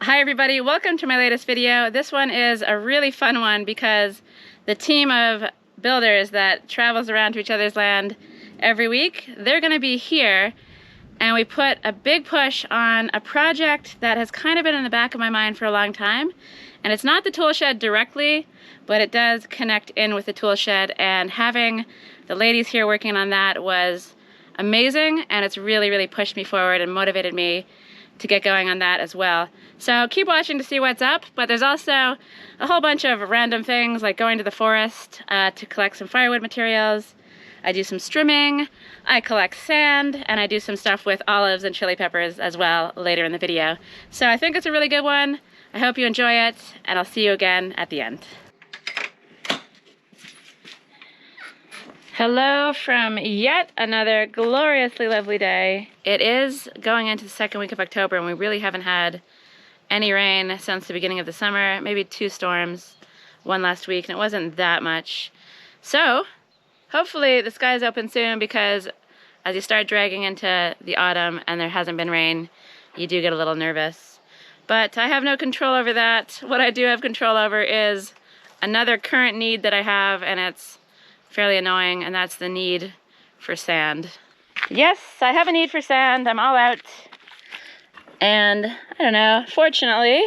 Hi everybody, welcome to my latest video. This one is a really fun one because the team of builders that travels around to each other's land every week, they're going to be here, and we put a big push on a project that has kind of been in the back of my mind for a long time. And it's not the tool shed directly, but it does connect in with the tool shed, and having the ladies here working on that was amazing, and it's really pushed me forward and motivated me to get going on that as well. So keep watching to see what's up, but there's also a whole bunch of random things like going to the forest to collect some firewood materials. I do some strimming, I collect sand, and I do some stuff with olives and chili peppers as well later in the video. So I think it's a really good one. I hope you enjoy it, and I'll see you again at the end. Hello from yet another gloriously lovely day. It is going into the second week of October, and we really haven't had any rain since the beginning of the summer. Maybe 2 storms, one last week, and it wasn't that much. So hopefully the skies open soon, because as you start dragging into the autumn and there hasn't been rain, you do get a little nervous. But I have no control over that. What I do have control over is another current need that I have, and it's fairly annoying, and that's the need for sand. Yes, I have a need for sand. I'm all out. And I don't know, fortunately,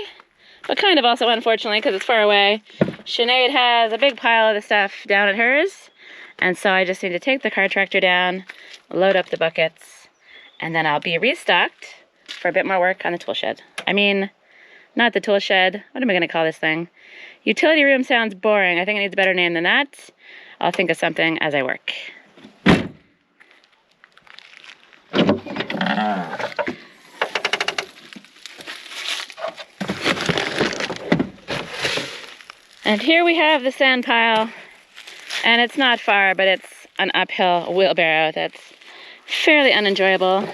but kind of also unfortunately because it's far away, Sinead has a big pile of the stuff down at hers, and so I just need to take the car tractor down, load up the buckets, and then I'll be restocked for a bit more work on the tool shed. I mean, not the tool shed. What am I going to call this thing? Utility room sounds boring. I think it needs a better name than that. I'll think of something as I work. And here we have the sand pile, and it's not far, but it's an uphill wheelbarrow that's fairly unenjoyable.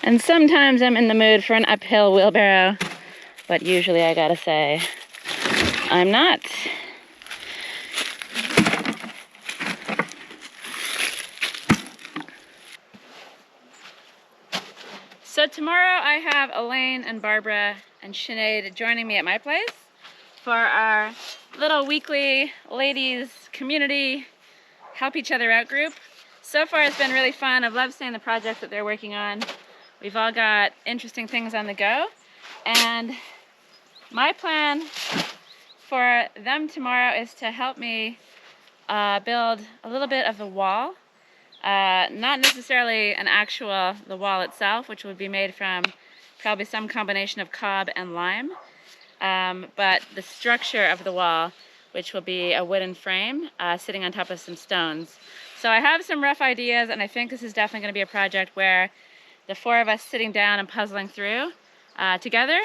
And sometimes I'm in the mood for an uphill wheelbarrow, but usually I gotta say, I'm not. So tomorrow I have Elaine and Barbara and Sinead joining me at my place for our little weekly ladies community help each other out group. So far it's been really fun. I've loved seeing the projects that they're working on. We've all got interesting things on the go, and my plan for them tomorrow is to help me build a little bit of the wall. Not necessarily the wall itself, which would be made from probably some combination of cob and lime, but the structure of the wall, which will be a wooden frame sitting on top of some stones. So I have some rough ideas, and I think this is definitely going to be a project where the 4 of us sitting down and puzzling through together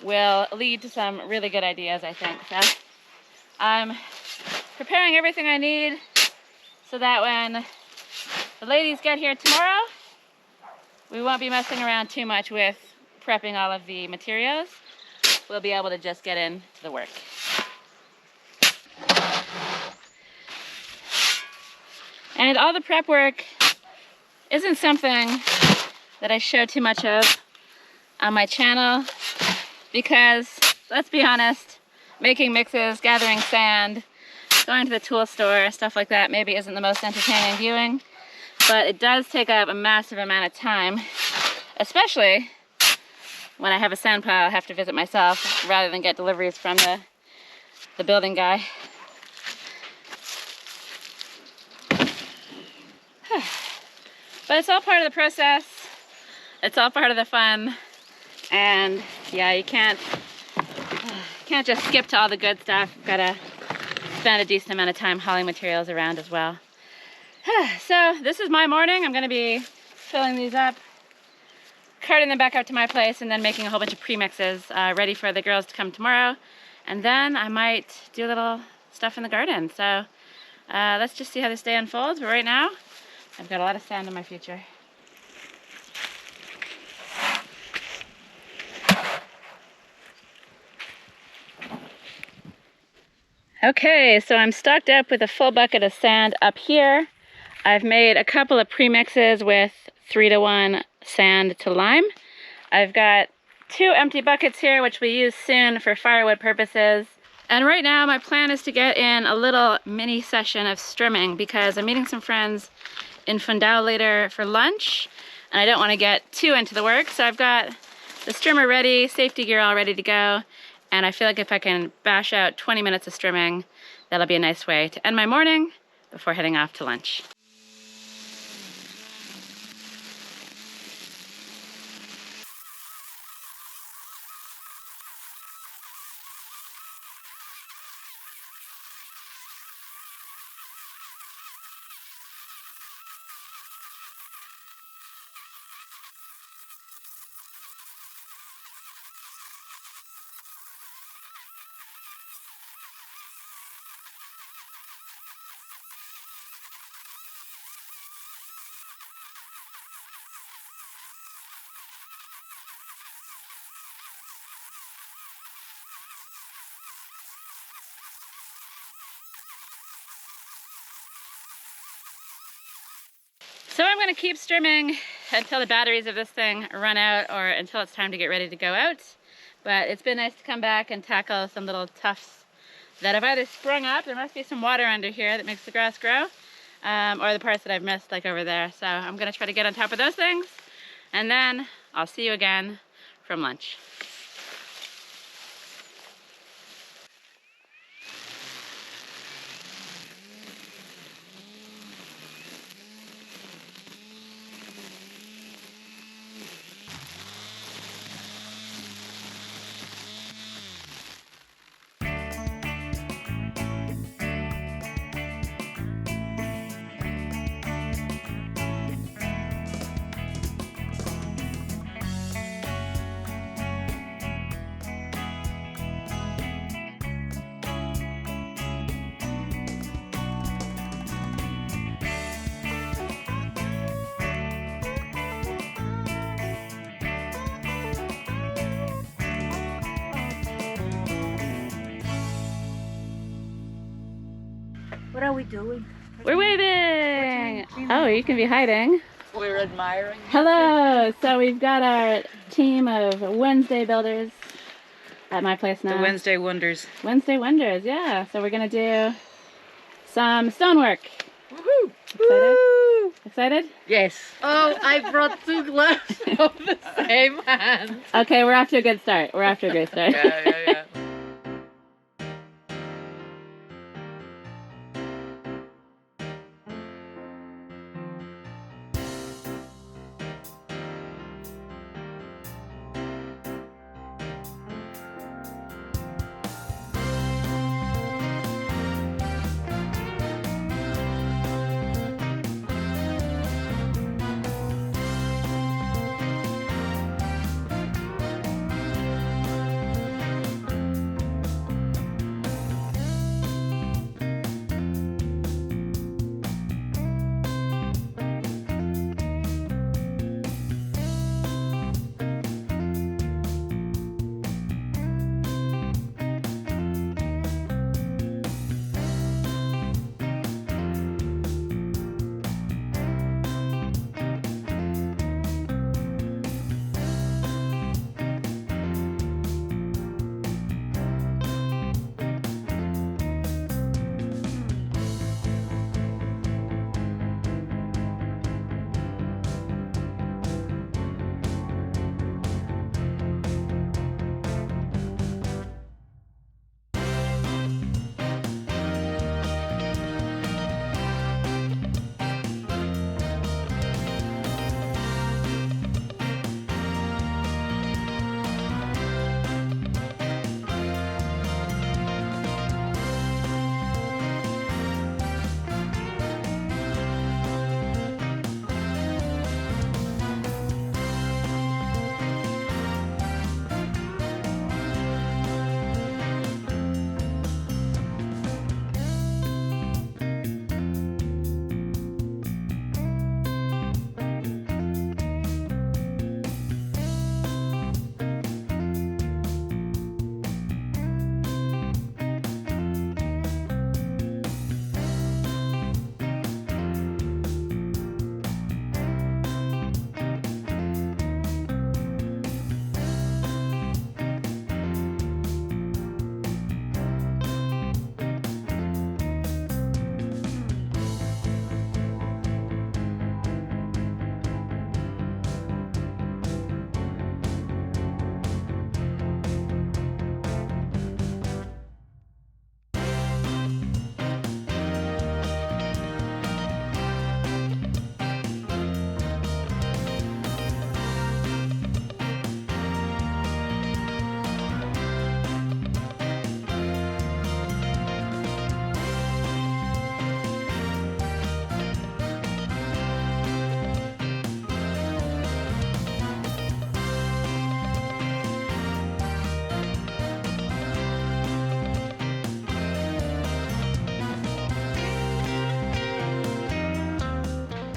will lead to some really good ideas, I think. So I'm preparing everything I need so that when the ladies get here tomorrow, we won't be messing around too much with prepping all of the materials. We'll be able to just get into the work. And all the prep work isn't something that I show too much of on my channel because, let's be honest, making mixes, gathering sand, going to the tool store, stuff like that maybe isn't the most entertaining viewing. But it does take up a massive amount of time, especially when I have a sand pile I have to visit myself rather than get deliveries from the building guy. But it's all part of the process. It's all part of the fun. And yeah, you can't just skip to all the good stuff. You've got to spend a decent amount of time hauling materials around as well. So this is my morning. I'm going to be filling these up, carting them back out to my place, and then making a whole bunch of premixes ready for the girls to come tomorrow. And then I might do a little stuff in the garden. So let's just see how this day unfolds. But right now, I've got a lot of sand in my future. Okay, so I'm stocked up with a full bucket of sand up here. I've made a couple of premixes with 3-to-1 sand to lime. I've got 2 empty buckets here, which we use soon for firewood purposes. And right now my plan is to get in a little mini session of strimming because I'm meeting some friends in Fundao later for lunch, and I don't want to get too into the work. So I've got the strimmer ready, safety gear all ready to go, and I feel like if I can bash out 20 minutes of strimming, that'll be a nice way to end my morning before heading off to lunch. So I'm going to keep strimming until the batteries of this thing run out or until it's time to get ready to go out. But it's been nice to come back and tackle some little tufts that have either sprung up, there must be some water under here that makes the grass grow, or the parts that I've missed like over there. So I'm going to try to get on top of those things, and then I'll see you again from lunch. What are we doing? We're waving! Oh, you can be hiding. We're admiring. Hello! So we've got our team of Wednesday builders at my place now. The Wednesday Wonders. Wednesday Wonders, yeah. So we're gonna do some stonework. Woohoo! Excited? Woo! Excited? Yes. Oh, I brought 2 gloves of the same hand. Okay, we're off to a good start. We're off to a great start. Yeah.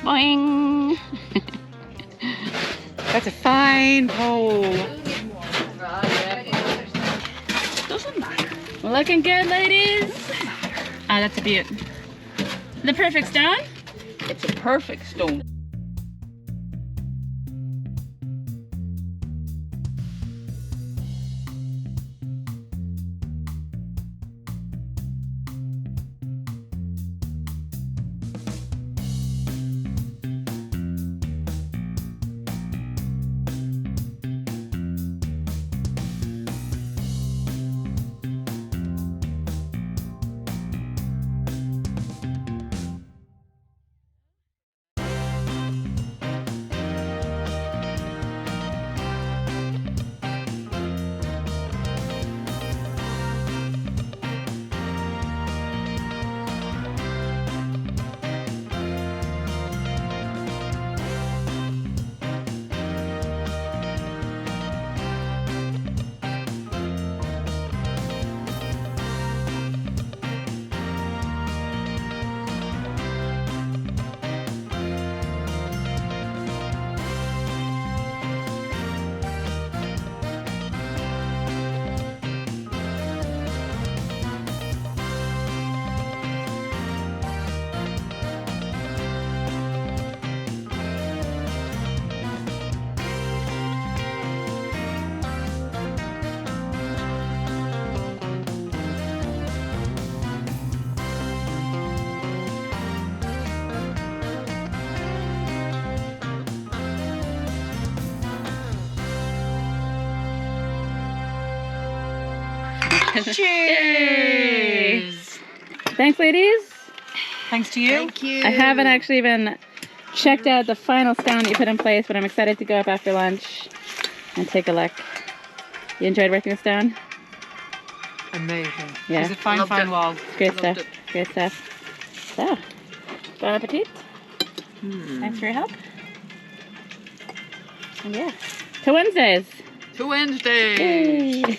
Boing! That's a fine pole. Doesn't matter. Looking good, ladies. Ah, that's a beaut. The perfect stone. It's a perfect stone. Cheers! Thanks, ladies. Thanks to you. Thank you. I haven't actually even checked out the final stone that you put in place, but I'm excited to go up after lunch and take a look. You enjoyed working with stone? Amazing. Yeah. It's a fine, Loved fine it. wall. Great Loved stuff. Great stuff. So, bon appetit. Thanks for your help. And yeah. To Wednesdays. To Wednesday. Yay.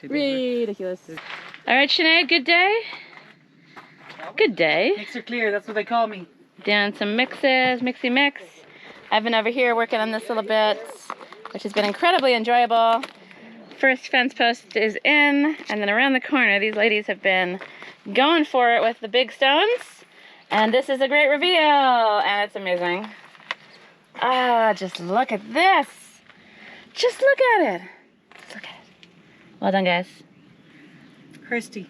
Ridiculous. All right, Sinead, good day? Good day. Mixer clear, that's what they call me. Doing some mixes, mixy mix. I've been over here working on this little bit, which has been incredibly enjoyable. First fence post is in, and then around the corner, these ladies have been going for it with the big stones. And this is a great reveal, and it's amazing. Ah, just look at this. Just look at it. Just look at it. Well done, guys. Kirsty,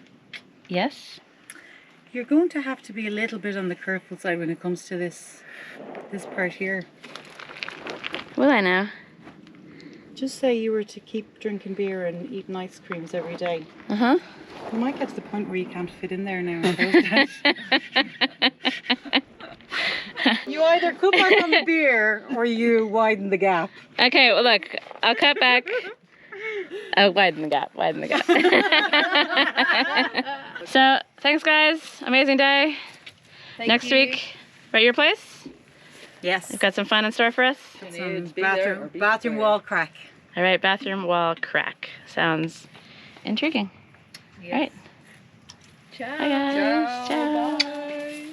Yes? you're going to have to be a little bit on the careful side when it comes to this part here. Will I now? Just say you were to keep drinking beer and eating ice creams every day. Uh-huh. You might get to the point where you can't fit in there now. and those days. You either cut back on the beer or you widen the gap. Okay, well look, I'll cut back. Oh, widen the gap, widen the gap. So, thanks guys, amazing day. Next week, we're at your place. Yes. We've got some fun in store for us. Some bathroom wall crack. All right, bathroom wall crack. Sounds intriguing. All right. Ciao. Bye guys. Ciao. Bye.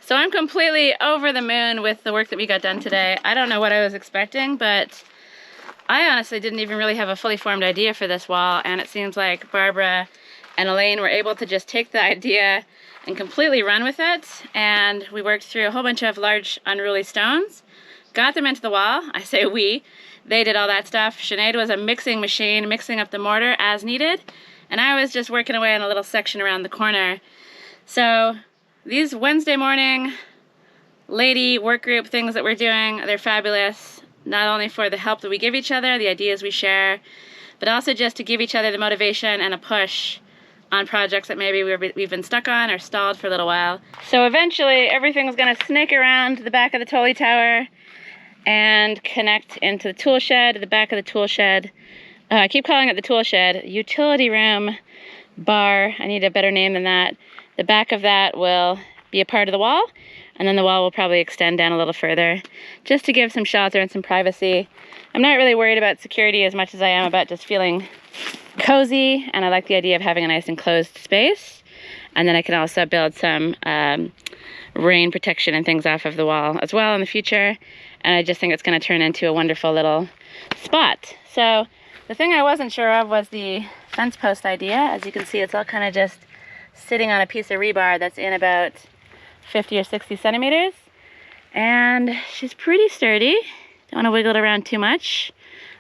So I'm completely over the moon with the work that we got done today. I don't know what I was expecting, but I honestly didn't even really have a fully formed idea for this wall, and it seems like Barbara and Elaine were able to just take the idea and completely run with it, and we worked through a whole bunch of large unruly stones, got them into the wall. I say we. They did all that stuff. Sinead was a mixing machine, mixing up the mortar as needed, and I was just working away on a little section around the corner. So these Wednesday morning lady work group things that we're doing, they're fabulous, not only for the help that we give each other, the ideas we share, but also just to give each other the motivation and a push on projects that maybe we've been stuck on or stalled for a little while. So eventually everything's gonna snake around the back of the Tully Tower and connect into the tool shed, the back of the tool shed. I keep calling it the tool shed. Utility room bar, I need a better name than that. The back of that will be a part of the wall. And then the wall will probably extend down a little further just to give some shelter and some privacy. I'm not really worried about security as much as I am about just feeling cozy, and I like the idea of having a nice enclosed space. And then I can also build some rain protection and things off of the wall as well in the future. And I just think it's going to turn into a wonderful little spot. So the thing I wasn't sure of was the fence post idea. As you can see, it's all kind of just sitting on a piece of rebar that's in about 50 or 60 centimeters. And she's pretty sturdy. Don't want to wiggle it around too much.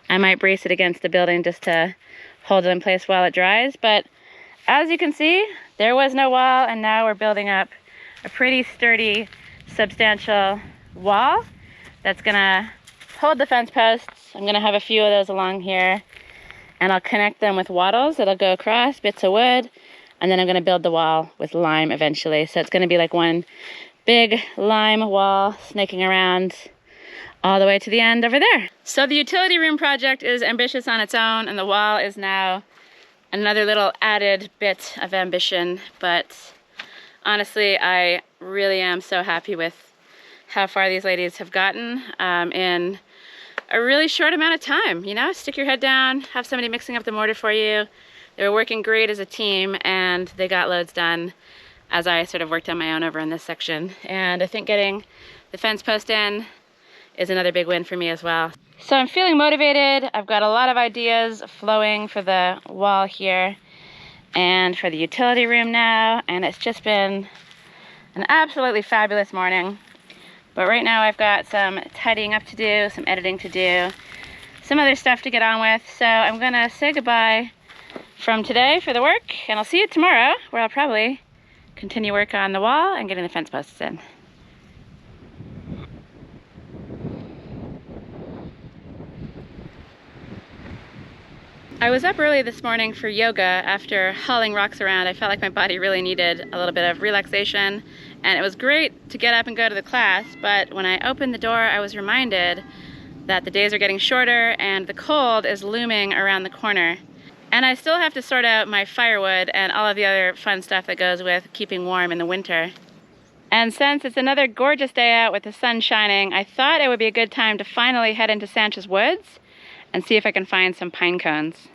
I might brace it against the building just to hold it in place while it dries. But as you can see, there was no wall, and now we're building up a pretty sturdy, substantial wall that's gonna hold the fence posts. I'm gonna have a few of those along here, and I'll connect them with wattles that'll go across, bits of wood, and then I'm gonna build the wall with lime eventually. So it's gonna be like one big lime wall snaking around all the way to the end over there. So the utility room project is ambitious on its own, and the wall is now another little added bit of ambition. But honestly, I really am so happy with how far these ladies have gotten in a really short amount of time. You know, stick your head down, have somebody mixing up the mortar for you. They were working great as a team, and they got loads done as I sort of worked on my own over in this section. And I think getting the fence post in is another big win for me as well. So I'm feeling motivated. I've got a lot of ideas flowing for the wall here and for the utility room now, and it's just been an absolutely fabulous morning. But right now I've got some tidying up to do, some editing to do, some other stuff to get on with. So I'm gonna say goodbye from today for the work, and I'll see you tomorrow, where I'll probably continue work on the wall and getting the fence posts in. I was up early this morning for yoga after hauling rocks around. I felt like my body really needed a little bit of relaxation, and it was great to get up and go to the class, but when I opened the door, I was reminded that the days are getting shorter and the cold is looming around the corner. And I still have to sort out my firewood and all of the other fun stuff that goes with keeping warm in the winter. And since it's another gorgeous day out with the sun shining, I thought it would be a good time to finally head into Sancha's woods and see if I can find some pine cones.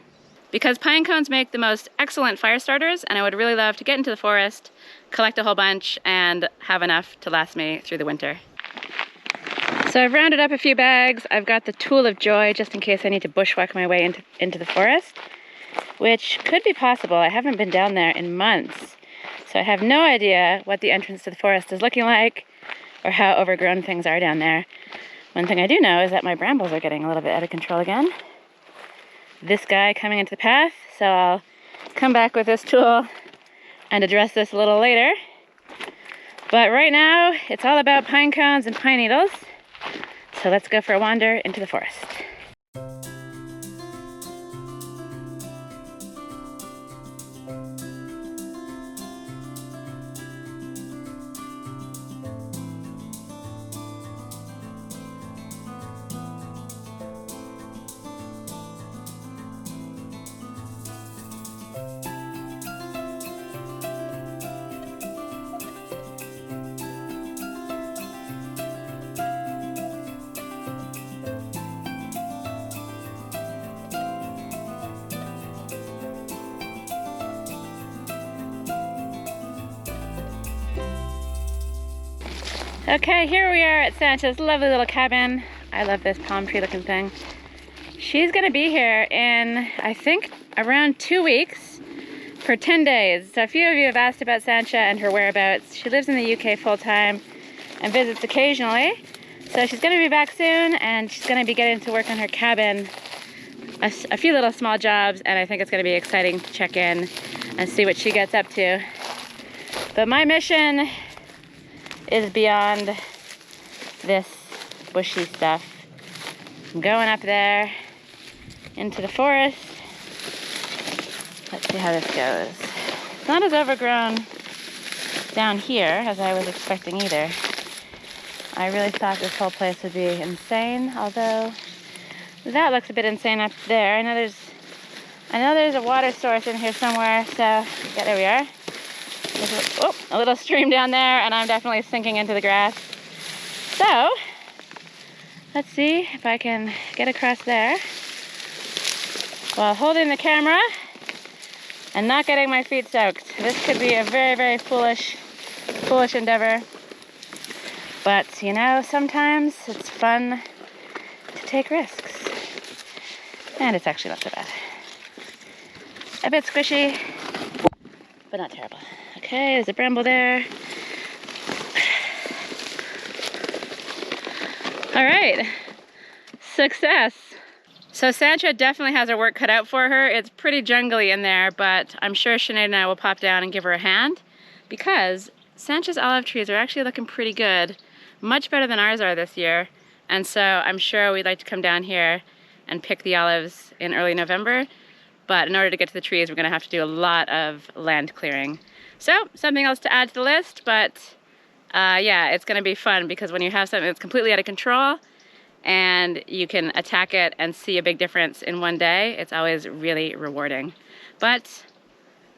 Because pine cones make the most excellent fire starters, and I would really love to get into the forest, collect a whole bunch, and have enough to last me through the winter. So I've rounded up a few bags. I've got the tool of joy just in case I need to bushwhack my way into the forest, which could be possible. I haven't been down there in months, so I have no idea what the entrance to the forest is looking like or how overgrown things are down there. One thing I do know is that my brambles are getting a little bit out of control again. This guy coming into the path, so I'll come back with this tool and address this a little later. But right now, it's all about pine cones and pine needles. So let's go for a wander into the forest. Okay, here we are at Sancha's lovely little cabin. I love this palm tree looking thing. She's gonna be here in, I think, around 2 weeks for 10 days. So a few of you have asked about Sancha and her whereabouts. She lives in the UK full-time and visits occasionally. So she's gonna be back soon, and she's gonna be getting to work on her cabin, a few little small jobs, and I think it's gonna be exciting to check in and see what she gets up to. But my mission is beyond this bushy stuff. I'm going up there into the forest. Let's see how this goes. It's not as overgrown down here as I was expecting either. I really thought this whole place would be insane, although that looks a bit insane up there. I know there's a water source in here somewhere, so yeah, there we are. There's a little stream down there, and I'm definitely sinking into the grass. So, let's see if I can get across there while holding the camera and not getting my feet soaked. This could be a very, very foolish endeavor. But, you know, sometimes it's fun to take risks. And it's actually not so bad. A bit squishy, but not terrible. Okay, there's a bramble there. All right, success. So Sancha definitely has her work cut out for her. It's pretty jungly in there, but I'm sure Sinead and I will pop down and give her a hand because Sancha's olive trees are actually looking pretty good, much better than ours are this year. And so I'm sure we'd like to come down here and pick the olives in early November. But in order to get to the trees, we're gonna have to do a lot of land clearing. So something else to add to the list, but yeah, it's gonna be fun because when you have something that's completely out of control and you can attack it and see a big difference in one day, it's always really rewarding. But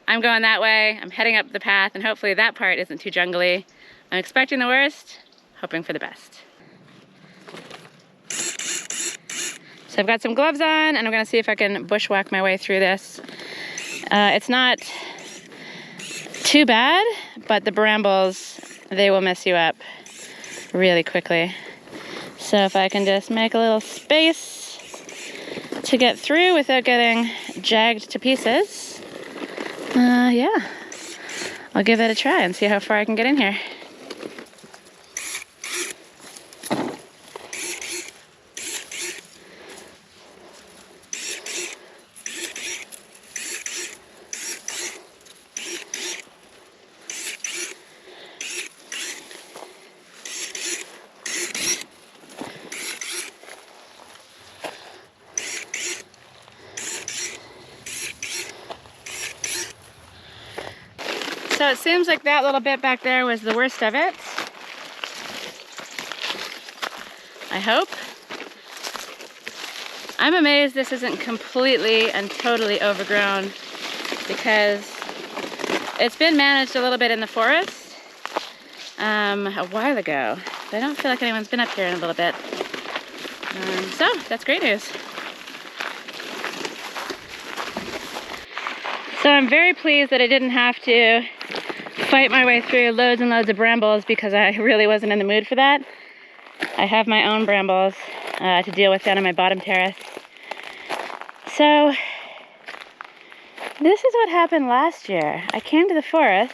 I'm going that way, I'm heading up the path, and hopefully that part isn't too jungly. I'm expecting the worst, hoping for the best. So I've got some gloves on, and I'm gonna see if I can bushwhack my way through this. It's not too bad, but the brambles, they will mess you up really quickly. So if I can just make a little space to get through without getting jagged to pieces, yeah, I'll give it a try and see how far I can get in here. So it seems like that little bit back there was the worst of it. I hope. I'm amazed this isn't completely and totally overgrown because it's been managed a little bit in the forest a while ago. But I don't feel like anyone's been up here in a little bit. So that's great news. So I'm very pleased that I didn't have to fight my way through loads and loads of brambles because I really wasn't in the mood for that. I have my own brambles to deal with down on my bottom terrace. So this is what happened last year. I came to the forest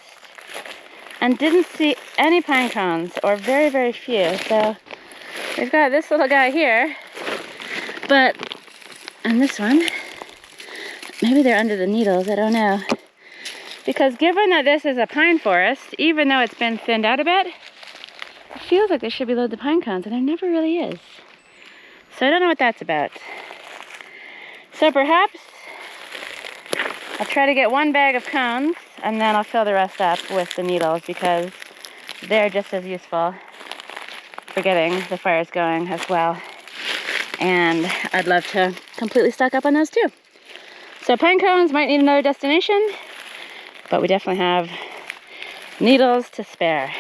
and didn't see any pine cones, or very, very few. So we've got this little guy here, and this one, maybe they're under the needles, I don't know. Because given that this is a pine forest, even though it's been thinned out a bit, it feels like there should be loads of pine cones, and there never really is. So I don't know what that's about. So perhaps I'll try to get one bag of cones, and then I'll fill the rest up with the needles because they're just as useful for getting the fires going as well. And I'd love to completely stock up on those too. So pine cones might need another destination, but we definitely have needles to spare.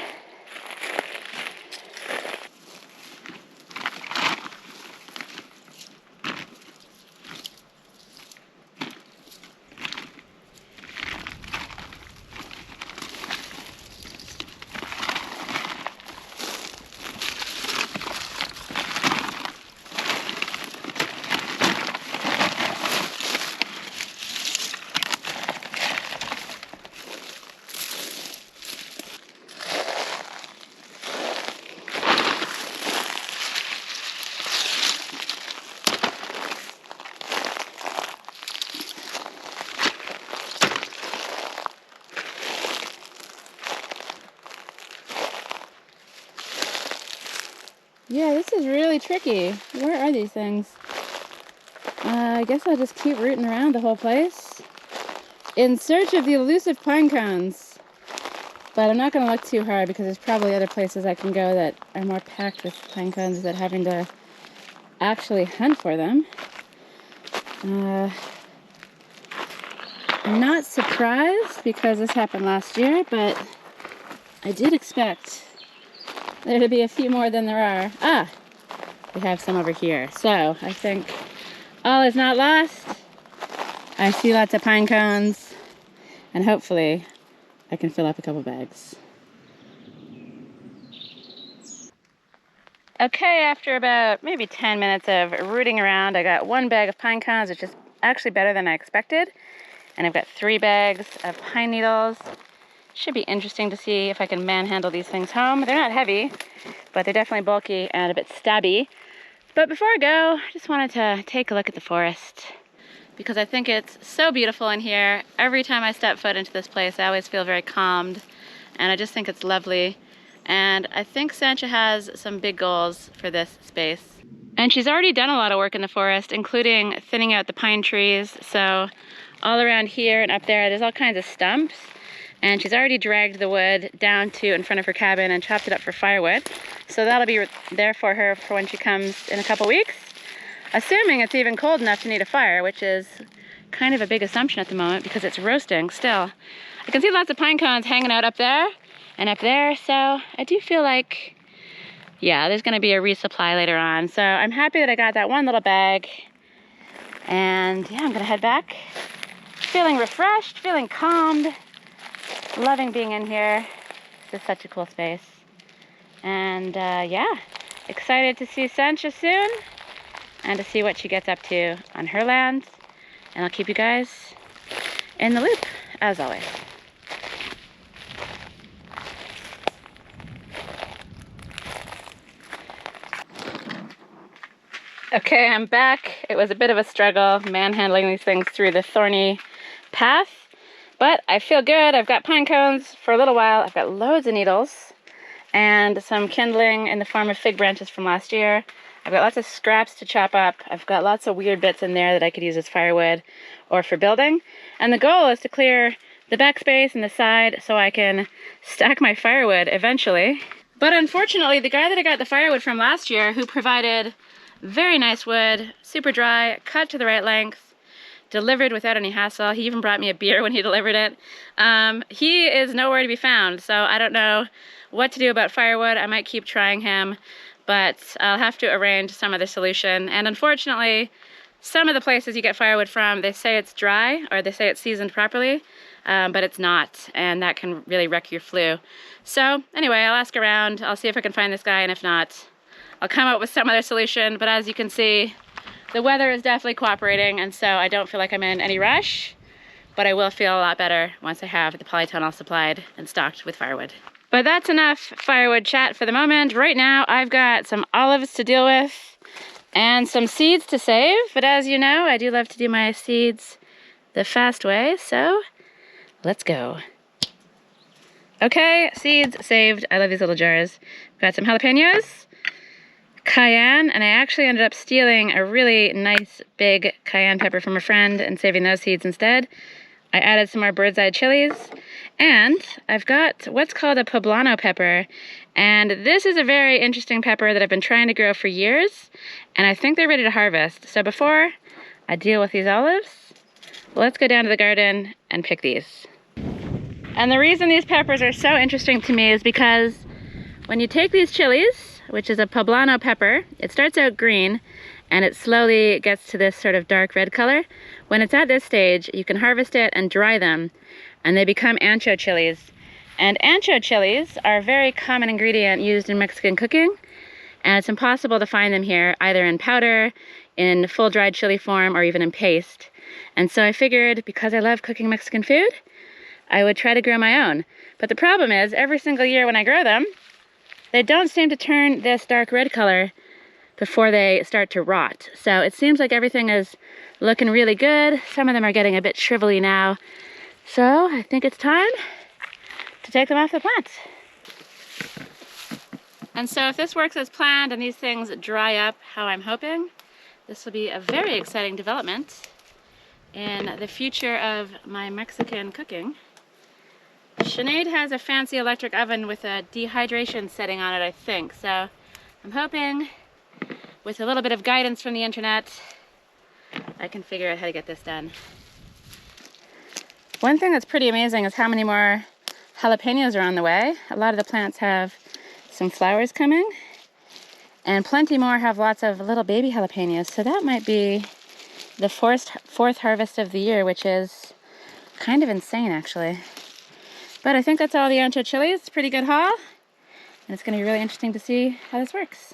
Yeah, this is really tricky. Where are these things? I guess I'll just keep rooting around the whole place in search of the elusive pine cones. But I'm not going to look too hard because there's probably other places I can go that are more packed with pine cones without having to actually hunt for them. I I'm not surprised because this happened last year, but I did expect there to be a few more than there are. Ah, we have some over here. So I think all is not lost. I see lots of pine cones, and hopefully I can fill up a couple bags. Okay, after about maybe 10 minutes of rooting around, I got 1 bag of pine cones, which is actually better than I expected. And I've got 3 bags of pine needles. Should be interesting to see if I can manhandle these things home. They're not heavy, but they're definitely bulky and a bit stabby. But before I go, I just wanted to take a look at the forest because I think it's so beautiful in here. Every time I step foot into this place, I always feel very calmed, and I just think it's lovely. And I think Sancha has some big goals for this space. And she's already done a lot of work in the forest, including thinning out the pine trees. So all around here and up there's all kinds of stumps. And she's already dragged the wood down to in front of her cabin and chopped it up for firewood. So that'll be there for her for when she comes in a couple weeks. Assuming it's even cold enough to need a fire, which is kind of a big assumption at the moment because it's roasting still. I can see lots of pine cones hanging out up there and up there, so I do feel like, yeah, there's gonna be a resupply later on. So I'm happy that I got that 1 little bag. And yeah, I'm gonna head back. Feeling refreshed, feeling calmed, loving being in here. This is such a cool space. And yeah, excited to see Sancha soon and to see what she gets up to on her lands. And I'll keep you guys in the loop, as always. Okay, I'm back. It was a bit of a struggle manhandling these things through the thorny path, but I feel good. I've got pine cones for a little while. I've got loads of needles and some kindling in the form of fig branches from last year. I've got lots of scraps to chop up. I've got lots of weird bits in there that I could use as firewood or for building. And the goal is to clear the back space and the side so I can stack my firewood eventually. But unfortunately, the guy that I got the firewood from last year, who provided very nice wood, super dry, cut to the right length, delivered without any hassle. He even brought me a beer when he delivered it. He is nowhere to be found, so I don't know what to do about firewood. I might keep trying him, but I'll have to arrange some other solution. And unfortunately, some of the places you get firewood from, they say it's dry, or they say it's seasoned properly, but it's not, and that can really wreck your flue. So anyway, I'll ask around, I'll see if I can find this guy, and if not, I'll come up with some other solution. But as you can see, the weather is definitely cooperating, and so I don't feel like I'm in any rush, but I will feel a lot better once I have the polytunnel all supplied and stocked with firewood. But that's enough firewood chat for the moment. Right now, I've got some olives to deal with and some seeds to save, but as you know, I do love to do my seeds the fast way, so let's go. Okay, seeds saved. I love these little jars. Got some jalapenos, cayenne, and I actually ended up stealing a really nice big cayenne pepper from a friend and saving those seeds instead. I added some more bird's eye chilies, and I've got what's called a poblano pepper, and this is a very interesting pepper that I've been trying to grow for years, and I think they're ready to harvest. So before I deal with these olives, let's go down to the garden and pick these. And the reason these peppers are so interesting to me is because when you take these chilies, which is a poblano pepper, it starts out green and it slowly gets to this sort of dark red color. When it's at this stage, you can harvest it and dry them, and they become ancho chilies. And ancho chilies are a very common ingredient used in Mexican cooking, and it's impossible to find them here, either in powder, in full dried chili form, or even in paste. And so I figured, because I love cooking Mexican food, I would try to grow my own. But the problem is, every single year when I grow them, they don't seem to turn this dark red color before they start to rot. So it seems like everything is looking really good. Some of them are getting a bit shrivelly now. So I think it's time to take them off the plants. And so if this works as planned and these things dry up how I'm hoping, this will be a very exciting development in the future of my Mexican cooking. Sinead has a fancy electric oven with a dehydration setting on it, I think. So I'm hoping with a little bit of guidance from the internet, I can figure out how to get this done. One thing that's pretty amazing is how many more jalapenos are on the way. A lot of the plants have some flowers coming, and plenty more have lots of little baby jalapenos. So that might be the fourth harvest of the year, which is kind of insane actually. But I think that's all the ancho chilies. It's a pretty good haul, and it's going to be really interesting to see how this works.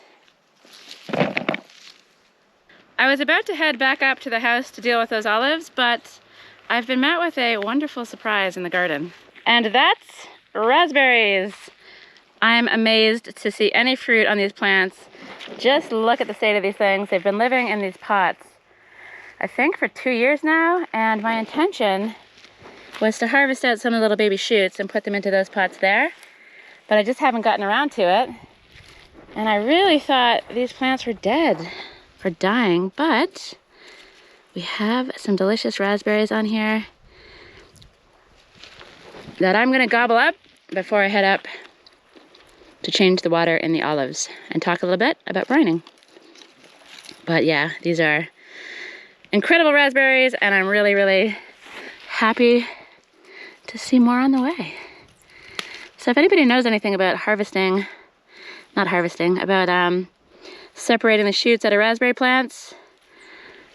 I was about to head back up to the house to deal with those olives, but I've been met with a wonderful surprise in the garden. And that's raspberries. I'm amazed to see any fruit on these plants. Just look at the state of these things. They've been living in these pots, I think, for 2 years now, and my intention was to harvest out some of the little baby shoots and put them into those pots there, but I just haven't gotten around to it. And I really thought these plants were dead, or dying, but we have some delicious raspberries on here that I'm gonna gobble up before I head up to change the water in the olives and talk a little bit about brining. But yeah, these are incredible raspberries, and I'm really, really happy to see more on the way. So if anybody knows anything about about separating the shoots out of raspberry plants,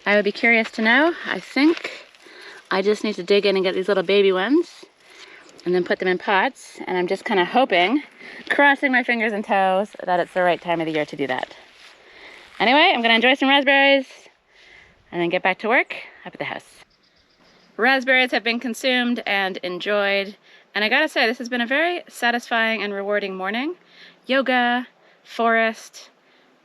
I would be curious to know. I think I just need to dig in and get these little baby ones and then put them in pots, and I'm just kind of hoping, crossing my fingers and toes, that it's the right time of the year to do that. Anyway, I'm gonna enjoy some raspberries and then get back to work up at the house. Raspberries have been consumed and enjoyed, and I gotta say, this has been a very satisfying and rewarding morning. Yoga, forest,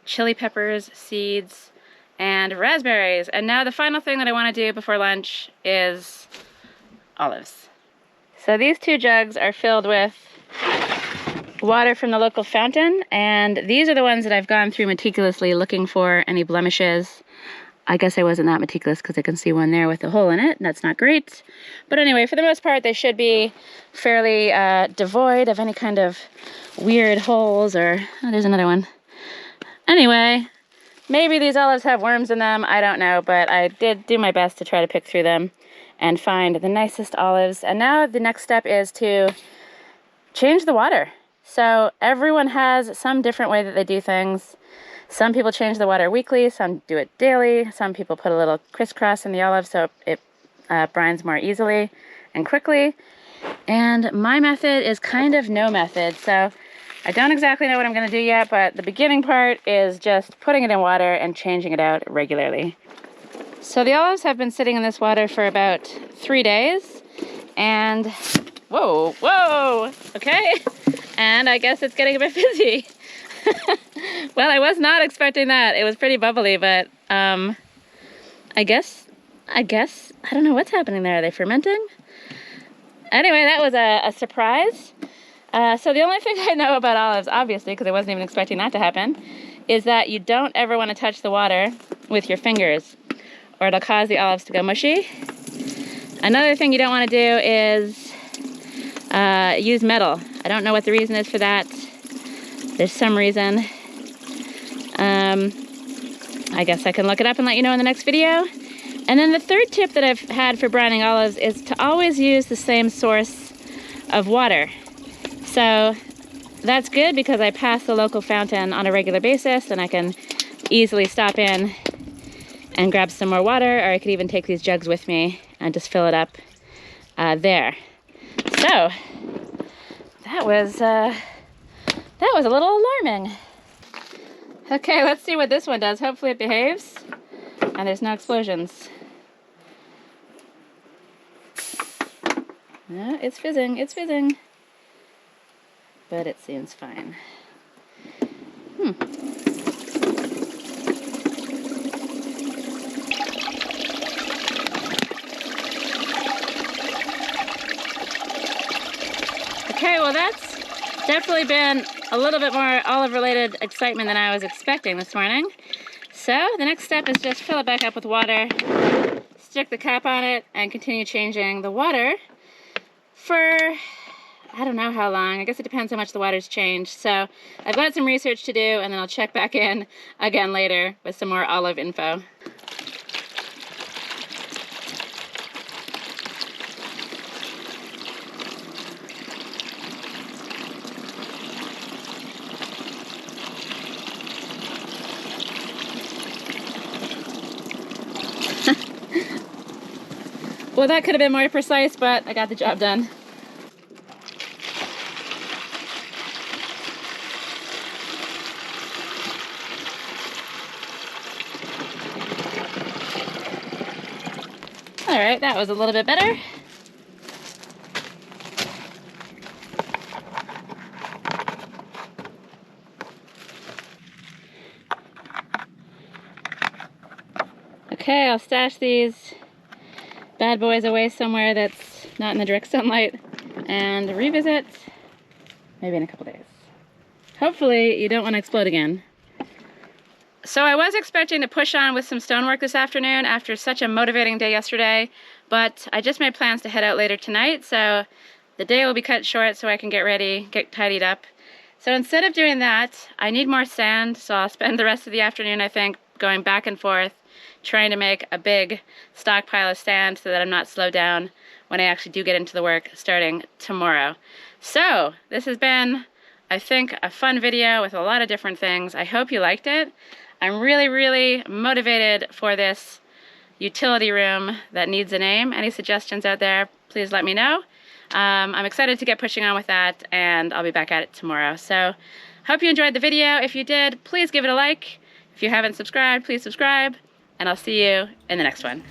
chili peppers, seeds, and raspberries. And now the final thing that I want to do before lunch is olives. So these 2 jugs are filled with water from the local fountain, and these are the ones that I've gone through meticulously looking for any blemishes. I guess I wasn't that meticulous because I can see one there with a hole in it. That's not great. But anyway, for the most part, they should be fairly devoid of any kind of weird holes or... Oh, there's another one. Anyway, maybe these olives have worms in them. I don't know, but I did do my best to try to pick through them and find the nicest olives. And now the next step is to change the water. So everyone has some different way that they do things. Some people change the water weekly, some do it daily, some people put a little crisscross in the olive so it brines more easily and quickly. And my method is kind of no method, so I don't exactly know what I'm going to do yet, but the beginning part is just putting it in water and changing it out regularly. So the olives have been sitting in this water for about 3 days, and whoa, okay, and I guess it's getting a bit fizzy. Well, I was not expecting that. It was pretty bubbly, but I guess, I don't know what's happening there. Are they fermenting? Anyway, that was a surprise. So the only thing I know about olives, obviously, because I wasn't even expecting that to happen, is that you don't ever want to touch the water with your fingers, or it'll cause the olives to go mushy. Another thing you don't want to do is use metal. I don't know what the reason is for that. There's some reason. I guess I can look it up and let you know in the next video. And then the third tip that I've had for brining olives is to always use the same source of water. So that's good because I pass the local fountain on a regular basis, and I can easily stop in and grab some more water, or I could even take these jugs with me and just fill it up there. So that was a little alarming. Okay, let's see what this one does. Hopefully it behaves and there's no explosions. No, it's fizzing, but it seems fine. Okay, well that's definitely been a little bit more olive-related excitement than I was expecting this morning. So the next step is just fill it back up with water, stick the cap on it, and continue changing the water for, I don't know how long. I guess it depends how much the water's changed. So I've got some research to do, and then I'll check back in again later with some more olive info. Well, that could have been more precise, but I got the job done. All right, that was a little bit better. Okay, I'll stash these bad boys away somewhere that's not in the direct sunlight and revisit maybe in a couple days. Hopefully you don't want to explode again. So I was expecting to push on with some stonework this afternoon after such a motivating day yesterday, but I just made plans to head out later tonight, so the day will be cut short so I can get ready, get tidied up. So instead of doing that, I need more sand, so I'll spend the rest of the afternoon, I think, going back and forth, trying to make a big stockpile of sand so that I'm not slowed down when I actually do get into the work starting tomorrow. So this has been, I think, a fun video with a lot of different things. I hope you liked it. I'm really, really motivated for this utility room that needs a name. Any suggestions out there, please let me know. I'm excited to get pushing on with that, and I'll be back at it tomorrow. So hope you enjoyed the video. If you did, please give it a like. If you haven't subscribed, please subscribe, and I'll see you in the next one.